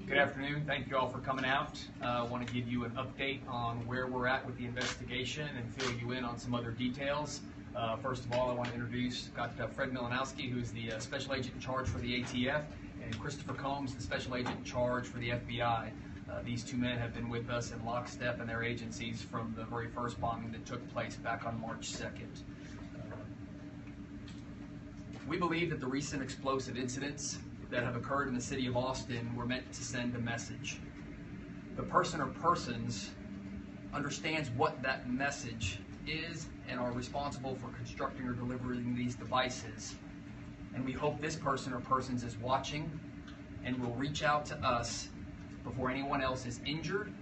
Good afternoon. Thank you all for coming out. I want to give you an update on where we're at with the investigation and fill you in on some other details. First of all, I want to introduce Fred Milanowski, who is the Special Agent in charge for the ATF, and Christopher Combs, the Special Agent in charge for the FBI. These two men have been with us in lockstep in their agencies from the very first bombing that took place back on March 2nd. We believe that the recent explosive incidents that have occurred in the city of Austin were meant to send a message. The person or persons understands what that message is and are responsible for constructing or delivering these devices. And we hope this person or persons is watching and will reach out to us before anyone else is injured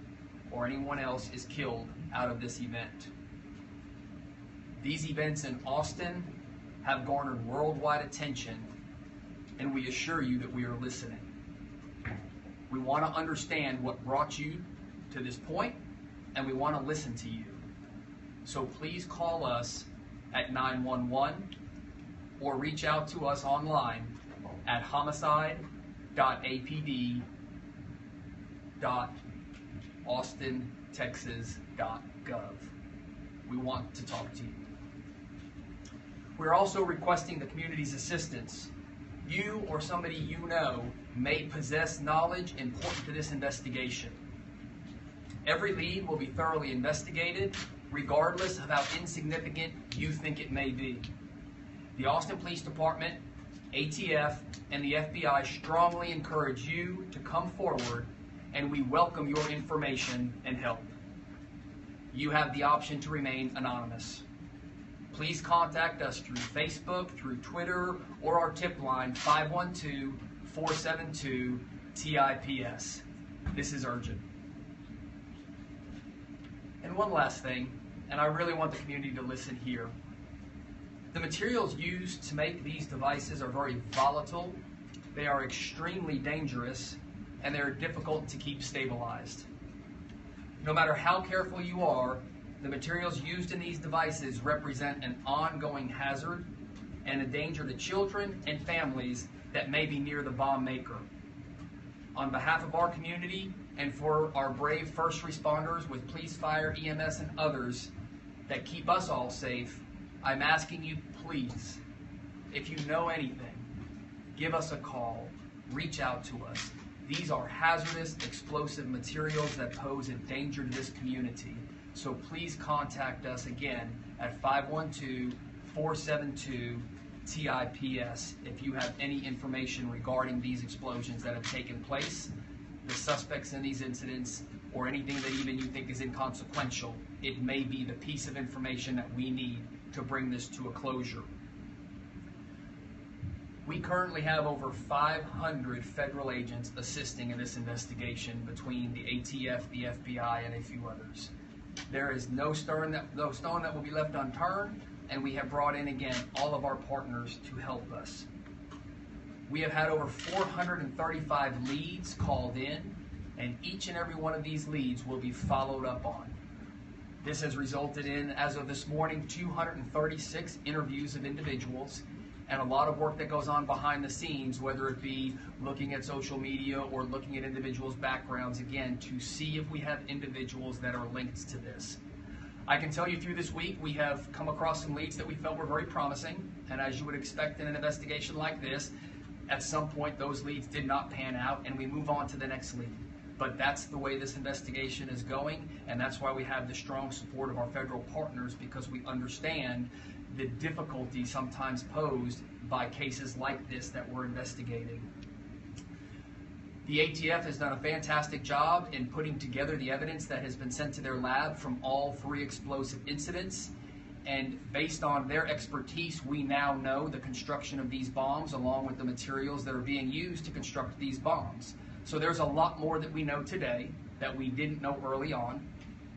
or anyone else is killed out of this event. These events in Austin have garnered worldwide attention, and we assure you that we are listening. We want to understand what brought you to this point, and we want to listen to you. So please call us at 911 or reach out to us online at homicide.apd.austintexas.gov. We want to talk to you. We're also requesting the community's assistance. You or somebody you know may possess knowledge important to this investigation. Every lead will be thoroughly investigated, regardless of how insignificant you think it may be. The Austin Police Department, ATF, and the FBI strongly encourage you to come forward, and we welcome your information and help. You have the option to remain anonymous. Please contact us through Facebook, through Twitter, or our tip line 512-472-TIPS. This is urgent. And one last thing, and I really want the community to listen here. The materials used to make these devices are very volatile, they are extremely dangerous, and they're difficult to keep stabilized. No matter how careful you are, the materials used in these devices represent an ongoing hazard and a danger to children and families that may be near the bomb maker. On behalf of our community and for our brave first responders with police, fire, EMS, and others that keep us all safe, I'm asking you, please, if you know anything, give us a call, reach out to us. These are hazardous, explosive materials that pose a danger to this community. So please contact us again at 512-472-TIPS if you have any information regarding these explosions that have taken place, the suspects in these incidents, or anything that even you think is inconsequential. It may be the piece of information that we need to bring this to a closure. We currently have over 500 federal agents assisting in this investigation between the ATF, the FBI, and a few others. There is no stone that will be left unturned, and we have brought in again all of our partners to help us. We have had over 435 leads called in, and each and every one of these leads will be followed up on. This has resulted in, as of this morning, 236 interviews of individuals, and a lot of work that goes on behind the scenes, whether it be looking at social media or looking at individuals' backgrounds, again, to see if we have individuals that are linked to this. I can tell you through this week, we have come across some leads that we felt were very promising, and as you would expect in an investigation like this, at some point those leads did not pan out, and we move on to the next lead. But that's the way this investigation is going, and that's why we have the strong support of our federal partners, because we understand the difficulty sometimes posed by cases like this that we're investigating. The ATF has done a fantastic job in putting together the evidence that has been sent to their lab from all 3 explosive incidents, and based on their expertise, we now know the construction of these bombs along with the materials that are being used to construct these bombs. So there's a lot more that we know today that we didn't know early on,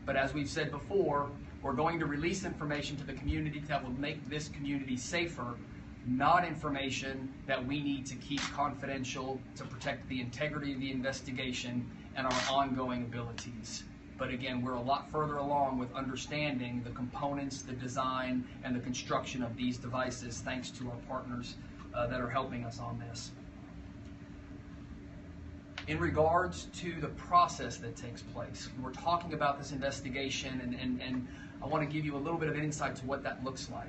but as we've said before, we're going to release information to the community that will make this community safer, not information that we need to keep confidential to protect the integrity of the investigation and our ongoing abilities. But again, we're a lot further along with understanding the components, the design, and the construction of these devices, thanks to our partners that are helping us on this. In regards to the process that takes place, we're talking about this investigation, and I want to give you a little bit of insight to what that looks like.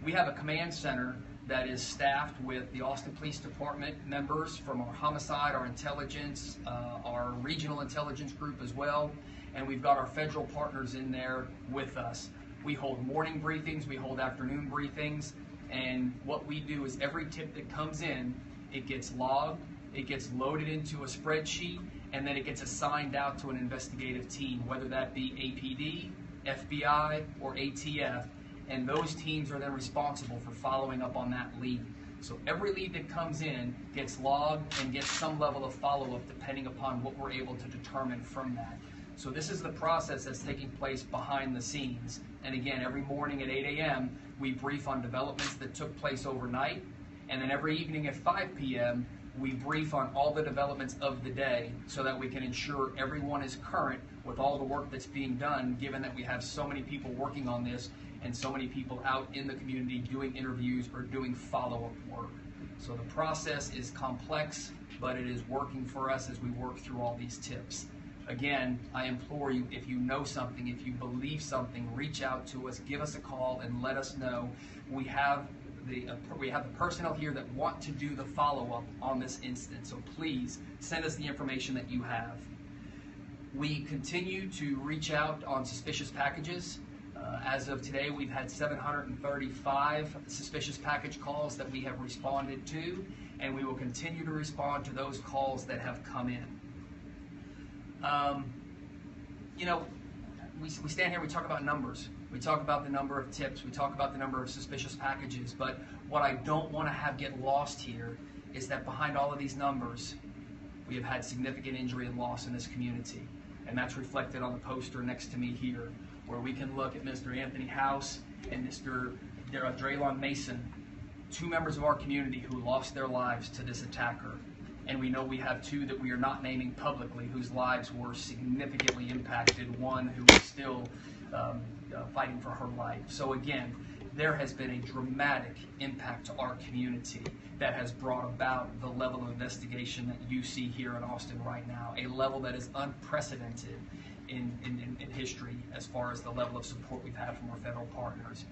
We have a command center that is staffed with the Austin Police Department members from our homicide, our intelligence, our regional intelligence group as well, and we've got our federal partners in there with us. We hold morning briefings, we hold afternoon briefings, and what we do is every tip that comes in, it gets logged, it gets loaded into a spreadsheet, and then it gets assigned out to an investigative team, whether that be APD, FBI, or ATF, and those teams are then responsible for following up on that lead. So every lead that comes in gets logged and gets some level of follow-up depending upon what we're able to determine from that. So this is the process that's taking place behind the scenes. And again, every morning at 8 a.m., we brief on developments that took place overnight, and then every evening at 5 p.m., we brief on all the developments of the day so that we can ensure everyone is current with all the work that's being done, given that we have so many people working on this and so many people out in the community doing interviews or doing follow-up work. So the process is complex, but it is working for us as we work through all these tips. Again, I implore you, if you know something, if you believe something, reach out to us, give us a call, and let us know. We have the personnel here that want to do the follow-up on this instance, so please send us the information that you have. We continue to reach out on suspicious packages. As of today, we've had 735 suspicious package calls that we have responded to, and we will continue to respond to those calls that have come in. You know, we stand here, we talk about numbers. We talk about the number of tips, we talk about the number of suspicious packages, but what I don't want to have get lost here is that behind all of these numbers, we have had significant injury and loss in this community. And that's reflected on the poster next to me here, where we can look at Mr. Anthony House and Mr. Draylon Mason, two members of our community who lost their lives to this attacker. And we know we have two that we are not naming publicly whose lives were significantly impacted, one who is still fighting for her life. So again, there has been a dramatic impact to our community that has brought about the level of investigation that you see here in Austin right now, a level that is unprecedented in history as far as the level of support we've had from our federal partners.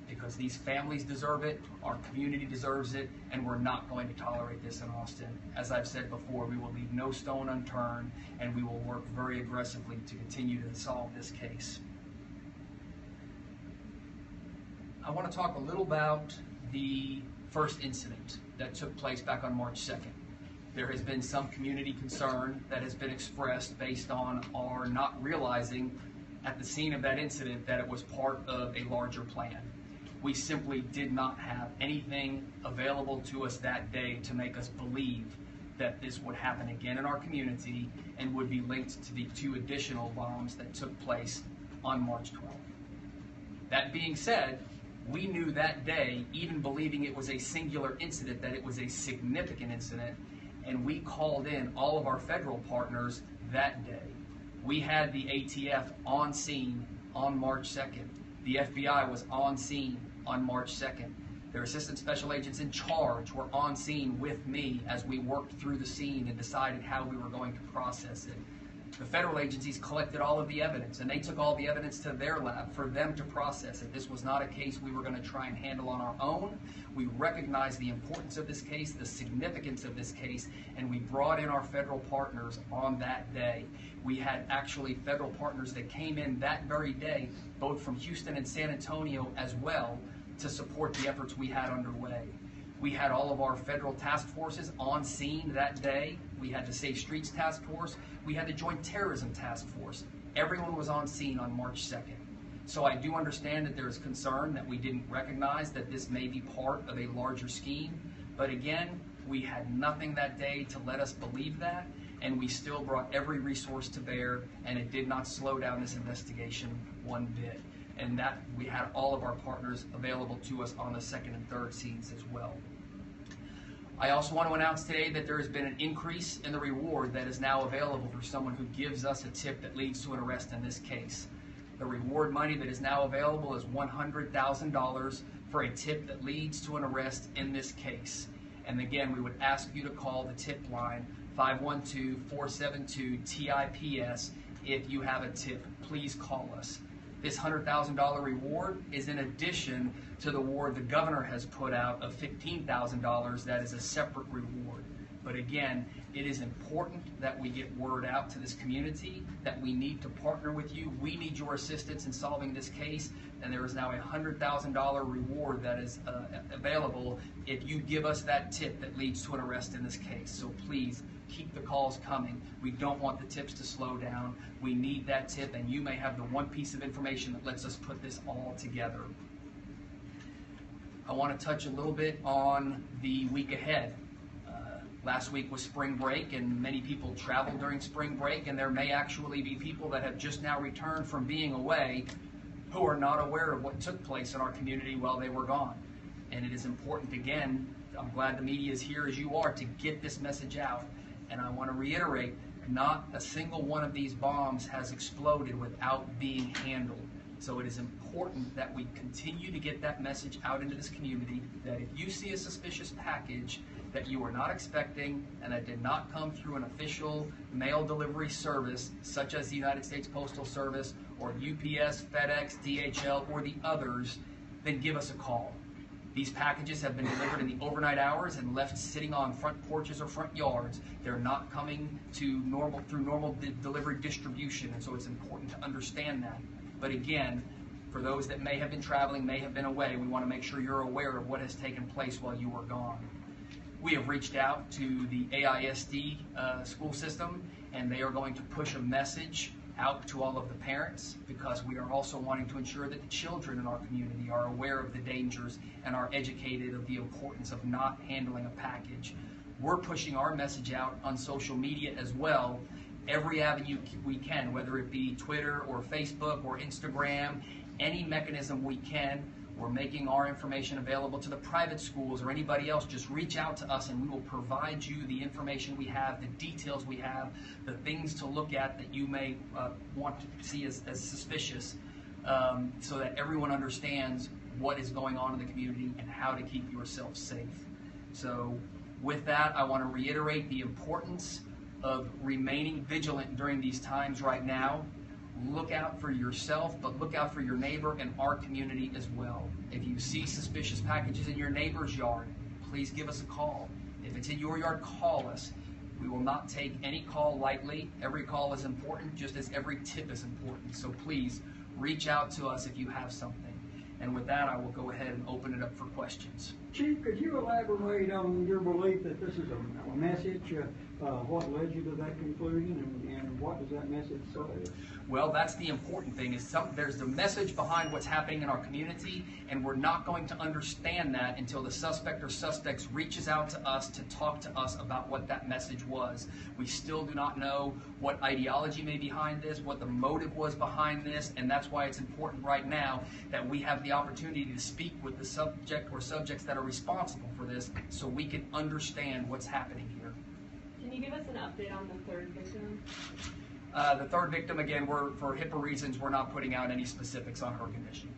Because these families deserve it, our community deserves it, and we're not going to tolerate this in Austin. As I've said before, we will leave no stone unturned, and we will work very aggressively to continue to solve this case. I want to talk a little about the first incident that took place back on March 2nd. There has been some community concern that has been expressed based on our not realizing at the scene of that incident that it was part of a larger plan. We simply did not have anything available to us that day to make us believe that this would happen again in our community and would be linked to the two additional bombs that took place on March 12th. That being said, we knew that day, even believing it was a singular incident, that it was a significant incident, and we called in all of our federal partners that day. We had the ATF on scene on March 2nd. The FBI was on scene on March 2nd. Their assistant special agents in charge were on scene with me as we worked through the scene and decided how we were going to process it. The federal agencies collected all of the evidence, and they took all the evidence to their lab for them to process it. This was not a case we were going to try and handle on our own. We recognized the importance of this case, the significance of this case, and we brought in our federal partners on that day. We had actually federal partners that came in that very day, both from Houston and San Antonio as well, to support the efforts we had underway. We had all of our federal task forces on scene that day. We had the Safe Streets Task Force. We had the Joint Terrorism Task Force. Everyone was on scene on March 2nd. So I do understand that there is concern that we didn't recognize that this may be part of a larger scheme. But again, we had nothing that day to let us believe that, and we still brought every resource to bear, and it did not slow down this investigation one bit. And that we had all of our partners available to us on the second and third scenes as well. I also want to announce today that there has been an increase in the reward that is now available for someone who gives us a tip that leads to an arrest in this case. The reward money that is now available is $100,000 for a tip that leads to an arrest in this case. And again, we would ask you to call the tip line 512-472-TIPS. If you have a tip, please call us. This $100,000 reward is in addition to the award the governor has put out of $15,000. That is a separate reward. But again, it is important that we get word out to this community that we need to partner with you. We need your assistance in solving this case, and there is now a $100,000 reward that is available if you give us that tip that leads to an arrest in this case. So please keep the calls coming. We don't want the tips to slow down. We need that tip, and you may have the one piece of information that lets us put this all together. I want to touch a little bit on the week ahead. Last week was spring break, and many people traveled during spring break, and there may actually be people that have just now returned from being away who are not aware of what took place in our community while they were gone. And it is important, again, I'm glad the media is here as you are, to get this message out. And I want to reiterate, not a single one of these bombs has exploded without being handled. So it is important that we continue to get that message out into this community, that if you see a suspicious package that you were not expecting and that did not come through an official mail delivery service such as the United States Postal Service or UPS, FedEx, DHL, or the others, then give us a call. These packages have been delivered in the overnight hours and left sitting on front porches or front yards. They're not coming to through normal delivery distribution, and so it's important to understand that. But again, for those that may have been traveling, may have been away, we want to make sure you're aware of what has taken place while you were gone. We have reached out to the AISD school system, and they are going to push a message out to all of the parents, because we are also wanting to ensure that the children in our community are aware of the dangers and are educated of the importance of not handling a package. We're pushing our message out on social media as well, every avenue we can, whether it be Twitter or Facebook or Instagram, any mechanism we can. We're making our information available to the private schools or anybody else. Just reach out to us and we will provide you the information we have, the details we have, the things to look at that you may want to see as suspicious, so that everyone understands what is going on in the community and how to keep yourself safe. So with that, I want to reiterate the importance of remaining vigilant during these times right now. Look out for yourself, but look out for your neighbor and our community as well. If you see suspicious packages in your neighbor's yard, please give us a call. If it's in your yard, call us. We will not take any call lightly. Every call is important, just as every tip is important. So please reach out to us if you have something. And with that, I will go ahead and open it up for questions. Chief, could you elaborate on your belief that this is a message? What led you to that conclusion, and what does that message say? Well, that's the important thing. There's the message behind what's happening in our community, and we're not going to understand that until the suspect or suspects reaches out to us to talk to us about what that message was. We still do not know what ideology may be behind this, what the motive was behind this, and that's why it's important right now that we have the opportunity to speak with the subject or subjects that are responsible for this, so we can understand what's happening here. Can you give us an update on the third victim? The third victim, again, for HIPAA reasons, we're not putting out any specifics on her condition.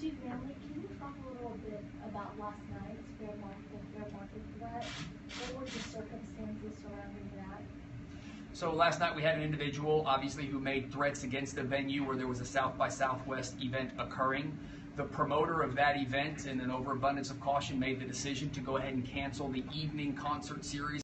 Chief Manley, can you talk a little bit about last night's fair market threat? What were the circumstances surrounding that? So last night we had an individual, obviously, who made threats against the venue where there was a South by Southwest event occurring. The promoter of that event, in an overabundance of caution, made the decision to go ahead and cancel the evening concert series